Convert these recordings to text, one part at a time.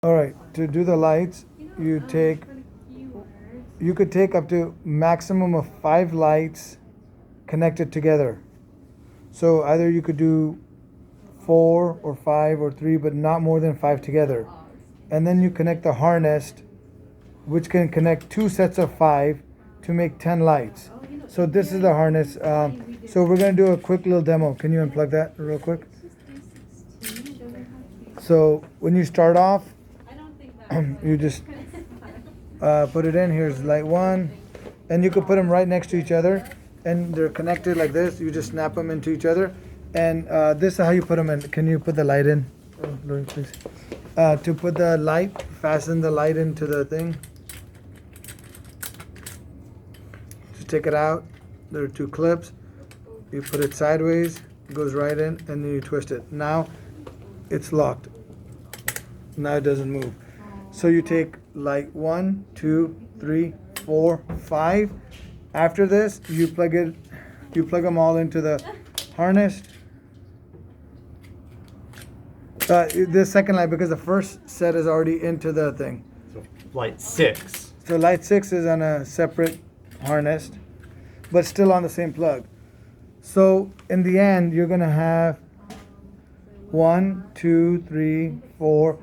All right, to do the lights, you could take up to maximum of 5 lights connected together. So either you could do 4 or 5 or 3, but not more than 5 together. And then you connect the harness, which can connect 2 sets of 5 to make 10 lights. So this is the harness. So we're gonna do a quick little demo. Can you unplug that real quick? So when you start off, you just put it in. Here's light 1, and you could put them right next to each other, and they're connected like this. You just snap them into each other, and this is how you put them in. Can you put the light in, Lauren, please? To put the light, fasten the light into the thing. Just take it out. There are 2 clips. You put it sideways, it goes right in, and then you twist it. Now it's locked. Now it doesn't move. So you take light 1, 2, 3, 4, 5. After this, you plug them all into the harness. The second light, because the first set is already into the thing. So light 6. So light 6 is on a separate harness, but still on the same plug. So in the end, you're gonna have 1, 2, 3, 4,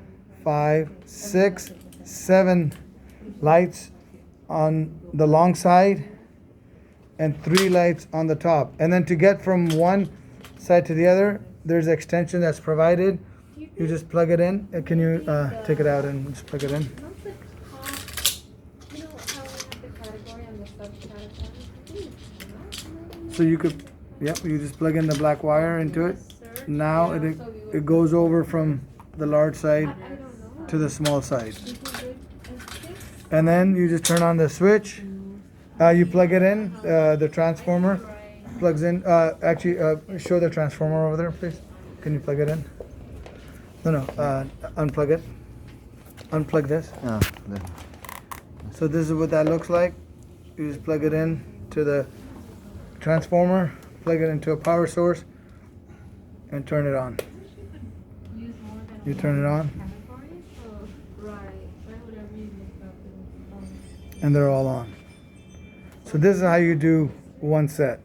5, 6, 7 lights on the long side and 3 lights on the top. And then to get from one side to the other, there's an extension that's provided. You just plug it in. Can you take it out and just plug it in? So you could, yep, you just plug in the black wire into it. Now it goes over from the large side to the small side. And then you just turn on the switch. You plug it in. The transformer plugs in. Show the transformer over there, please. Can you plug it in? No, unplug it. Unplug this. Oh, So this is what that looks like. You just plug it in to the transformer, plug it into a power source, and turn it on. You turn it on, and they're all on. So this is how you do one set.